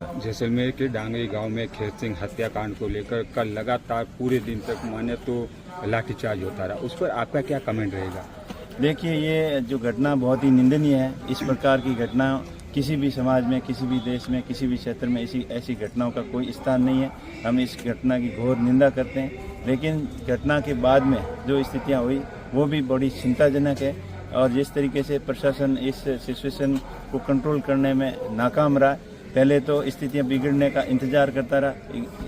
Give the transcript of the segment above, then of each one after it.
जैसलमेर के डांगरी गांव में खेत सिंह हत्याकांड को लेकर कल लगातार पूरे दिन तक माने तो लाठीचार्ज होता रहा, उस पर आपका क्या कमेंट रहेगा? देखिए, ये जो घटना बहुत ही निंदनीय है। इस प्रकार की घटना किसी भी समाज में, किसी भी देश में, किसी भी क्षेत्र में ऐसी घटनाओं का कोई स्थान नहीं है। हम इस घटना की घोर निंदा करते हैं, लेकिन घटना के बाद में जो स्थितियां हुई वो भी बड़ी चिंताजनक है। और जिस तरीके से प्रशासन इस सिचुएशन को कंट्रोल करने में नाकाम रहा, पहले तो स्थितियां बिगड़ने का इंतजार करता रहा,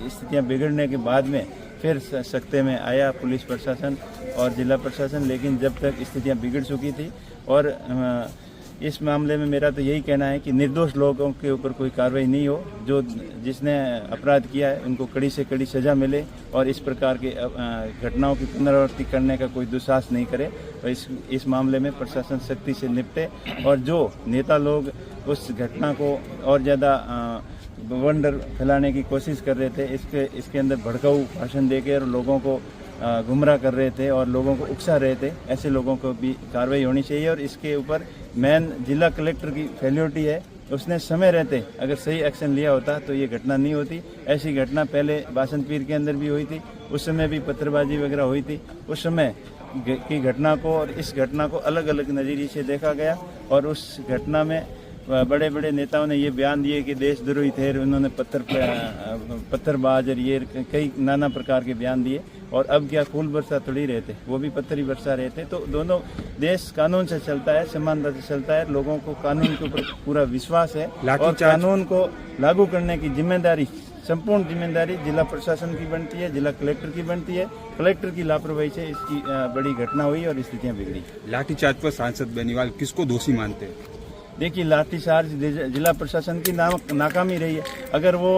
स्थितियां बिगड़ने के बाद में फिर सख्ते में आया पुलिस प्रशासन और जिला प्रशासन, लेकिन जब तक स्थितियां बिगड़ चुकी थी। और इस मामले में मेरा तो यही कहना है कि निर्दोष लोगों के ऊपर कोई कार्रवाई नहीं हो, जिसने अपराध किया है उनको कड़ी से कड़ी सजा मिले और इस प्रकार के घटनाओं की पुनरावृत्ति करने का कोई दुस्साहस नहीं करे। और इस मामले में प्रशासन सख्ती से निपटे और जो नेता लोग उस घटना को और ज़्यादा वंडर फैलाने की कोशिश कर रहे थे, इसके अंदर भड़काऊ भाषण देकर लोगों को गुमराह कर रहे थे और लोगों को उकसा रहे थे, ऐसे लोगों को भी कार्रवाई होनी चाहिए। और इसके ऊपर मेन जिला कलेक्टर की फेल्योरिटी है। उसने समय रहते अगर सही एक्शन लिया होता तो ये घटना नहीं होती। ऐसी घटना पहले बासंतपीर के अंदर भी हुई थी, उस समय भी पत्थरबाजी वगैरह हुई थी। उस समय की घटना को और इस घटना को अलग अलग नज़रिए से देखा गया और उस घटना में बड़े बड़े नेताओं ने ये बयान दिए कि देशद्रोही थे, उन्होंने पत्थरबाज और ये कई नाना प्रकार के बयान दिए। और अब क्या फूल बरसा थोड़ी रहे थे, वो भी पत्थर ही बरसा रहे थे। तो दोनों देश कानून से चलता है, समानता से चलता है, लोगों को कानून के ऊपर पूरा विश्वास है और कानून को लागू करने की जिम्मेदारी, संपूर्ण जिम्मेदारी जिला प्रशासन की बनती है, जिला कलेक्टर की बनती है। कलेक्टर की लापरवाही से इसकी बड़ी घटना हुई और स्थितियाँ बिगड़ी। लाठीचार्ज पर सांसद बेनीवाल किसको दोषी मानते हैं? देखिए, लाठीचार्ज जिला प्रशासन की नाकामी रही है। अगर वो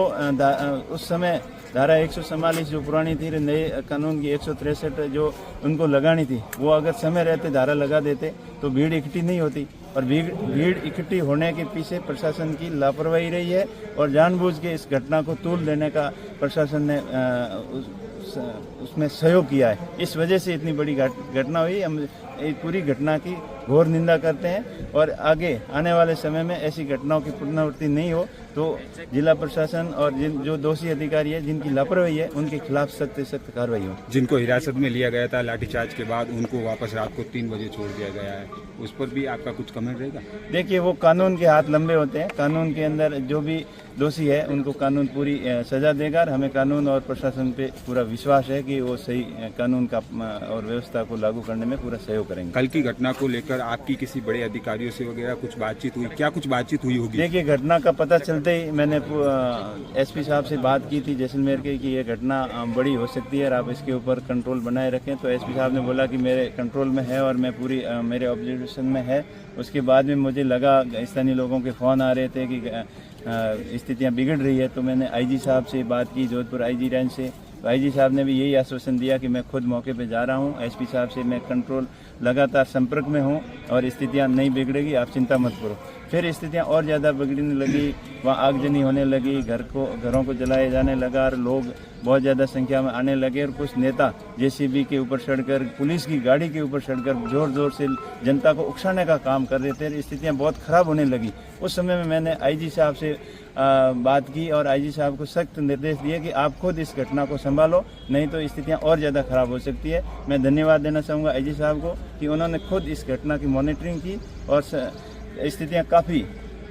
उस समय धारा 144 जो पुरानी थी, नए कानून की 163 जो उनको लगानी थी, वो अगर समय रहते धारा लगा देते तो भीड़ इकट्ठी नहीं होती। और भीड़ इकट्ठी होने के पीछे प्रशासन की लापरवाही रही है और जानबूझ के इस घटना को तूल देने का प्रशासन ने उसमें सहयोग किया है। इस वजह से इतनी बड़ी घटना हुई। हम पूरी घटना की घोर निंदा करते हैं और आगे आने वाले समय में ऐसी घटनाओं की पुनरावृत्ति नहीं हो तो जिला प्रशासन और जो दोषी अधिकारी है, जिनकी लापरवाही है, उनके खिलाफ सख्त से सख्त कार्रवाई हो। जिनको हिरासत में लिया गया था लाठीचार्ज के बाद, उनको वापस रात को 3 बजे छोड़ दिया गया है, उस पर भी आपका कुछ कमेंट रहेगा? देखिए, वो कानून के हाथ लंबे होते हैं। कानून के अंदर जो भी दोषी है उनको कानून पूरी सजा देगा। हमें कानून और प्रशासन पे पूरा विश्वास है कि वो सही कानून का और व्यवस्था को लागू करने में पूरा सहयोग करेंगे। कल की घटना को लेकर आपकी किसी बड़े अधिकारियों से वगैरह कुछ बातचीत हुई? क्या कुछ बातचीत हुई होगी? देखिए, घटना का पता चलते ही मैंने एसपी साहब से बात की थी जैसलमेर के कि ये घटना बड़ी हो सकती है और आप इसके ऊपर कंट्रोल बनाए रखें। तो एसपी साहब ने बोला कि मेरे कंट्रोल में है और मैं पूरी मेरे ऑब्जर्वेशन में है। उसके बाद में मुझे लगा स्थानीय लोगों के फ़ोन आ रहे थे कि स्थितियाँ बिगड़ रही है, तो मैंने आईजी साहब से बात की, जोधपुर आईजी रेंज से। तो आईजी साहब ने भी यही आश्वासन दिया कि मैं खुद मौके पे जा रहा हूँ। एसपी साहब से मैं कंट्रोल लगातार संपर्क में हूँ और स्थितियाँ नहीं बिगड़ेगी, आप चिंता मत करो। फिर स्थितियाँ और ज़्यादा बिगड़ने लगी, वहाँ आगजनी होने लगी, घरों को जलाए जाने लगा और लोग बहुत ज़्यादा संख्या में आने लगे। और कुछ नेता जेसीबी के ऊपर चढ़कर, पुलिस की गाड़ी के ऊपर चढ़कर जोर जोर से जनता को उकसाने का काम कर रहे थे। स्थितियाँ बहुत ख़राब होने लगी। उस समय में मैंने आईजी साहब से बात की और आईजी साहब को सख्त निर्देश दिए कि आप खुद इस घटना को संभालो, नहीं तो स्थितियाँ और ज़्यादा ख़राब हो सकती है। मैं धन्यवाद देना चाहूँगा आईजी साहब को कि उन्होंने खुद इस घटना की मॉनिटरिंग की और स्थितियाँ काफ़ी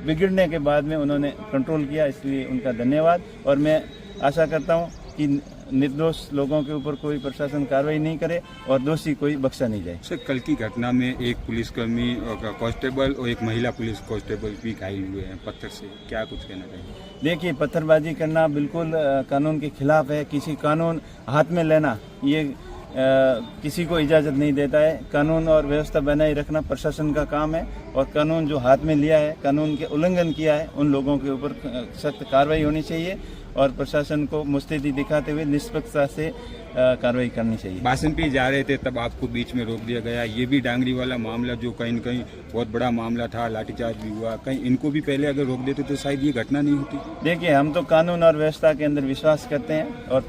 बिगड़ने के बाद में उन्होंने कंट्रोल किया, इसलिए उनका धन्यवाद। और मैं आशा करता हूँ कि निर्दोष लोगों के ऊपर कोई प्रशासन कार्रवाई नहीं करे और दोषी कोई बख्शा नहीं जाए। सर, कल की घटना में एक पुलिसकर्मी कांस्टेबल और एक महिला पुलिस कांस्टेबल भी घायल हुए हैं पत्थर से, क्या कुछ कहना चाहिए? देखिए, पत्थरबाजी करना बिल्कुल कानून के खिलाफ है। किसी कानून हाथ में लेना ये किसी को इजाज़त नहीं देता है। कानून और व्यवस्था बनाए रखना प्रशासन का काम है और कानून जो हाथ में लिया है, कानून के उल्लंघन किया है, उन लोगों के ऊपर सख्त कार्रवाई होनी चाहिए और प्रशासन को मुस्तैदी दिखाते हुए निष्पक्षता से कार्रवाई करनी चाहिए। बासंतपीर जा रहे थे तब आपको बीच में रोक दिया गया। ये भी डांगरी वाला मामला जो कहीं न कहीं बहुत बड़ा मामला था, लाठीचार्ज भी हुआ, कहीं इनको भी पहले अगर रोक देते तो शायद ये घटना नहीं होती। देखिए, हम तो कानून और व्यवस्था के अंदर विश्वास करते हैं और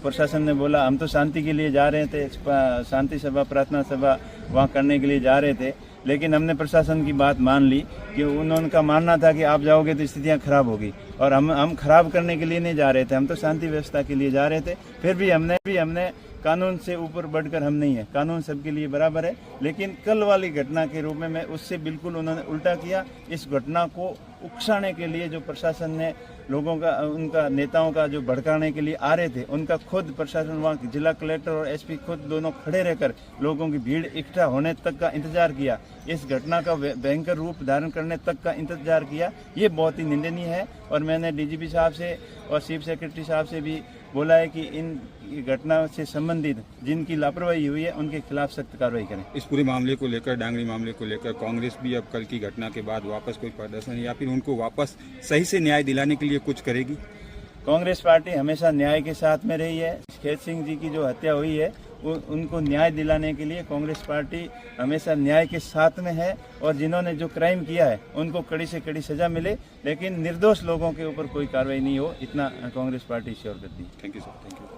प्रशासन ने बोला हम तो शांति के लिए जा रहे थे, शांति सभा, प्रार्थना सभा वहाँ करने के लिए जा रहे थे। लेकिन हमने प्रशासन की बात मान ली कि उनका मानना था कि आप जाओगे तो स्थितियां खराब होगी, और हम खराब करने के लिए नहीं जा रहे थे, हम तो शांति व्यवस्था के लिए जा रहे थे। फिर भी हमने कानून से ऊपर बढ़कर हम नहीं है, कानून सबके लिए बराबर है। लेकिन कल वाली घटना के रूप में उससे बिल्कुल उन्होंने उल्टा किया। इस घटना को उकसाने के लिए जो प्रशासन ने लोगों का, उनका नेताओं का जो भड़काने के लिए आ रहे थे, उनका खुद प्रशासन, वहाँ जिला कलेक्टर और एसपी खुद दोनों खड़े रहकर लोगों की भीड़ इकट्ठा होने तक का इंतजार किया, इस घटना का भयंकर रूप धारण करने तक का इंतजार किया। ये बहुत ही निंदनीय है। और मैंने डीजीपी साहब से और चीफ सेक्रेटरी साहब से भी बोला है कि इन घटना से संबंधित जिनकी लापरवाही हुई है उनके खिलाफ सख्त कार्रवाई करें। इस पूरे मामले को लेकर, डांगरी मामले को लेकर, कांग्रेस भी अब कल की घटना के बाद वापस कोई प्रदर्शन या फिर उनको वापस सही से न्याय दिलाने के लिए कुछ करेगी? कांग्रेस पार्टी हमेशा न्याय के साथ में रही है। खेत सिंह जी की जो हत्या हुई है उनको न्याय दिलाने के लिए कांग्रेस पार्टी हमेशा न्याय के साथ में है, और जिन्होंने जो क्राइम किया है उनको कड़ी से कड़ी सजा मिले, लेकिन निर्दोष लोगों के ऊपर कोई कार्रवाई नहीं हो, इतना कांग्रेस पार्टी श्योर करती है। Thank you sir, thank you.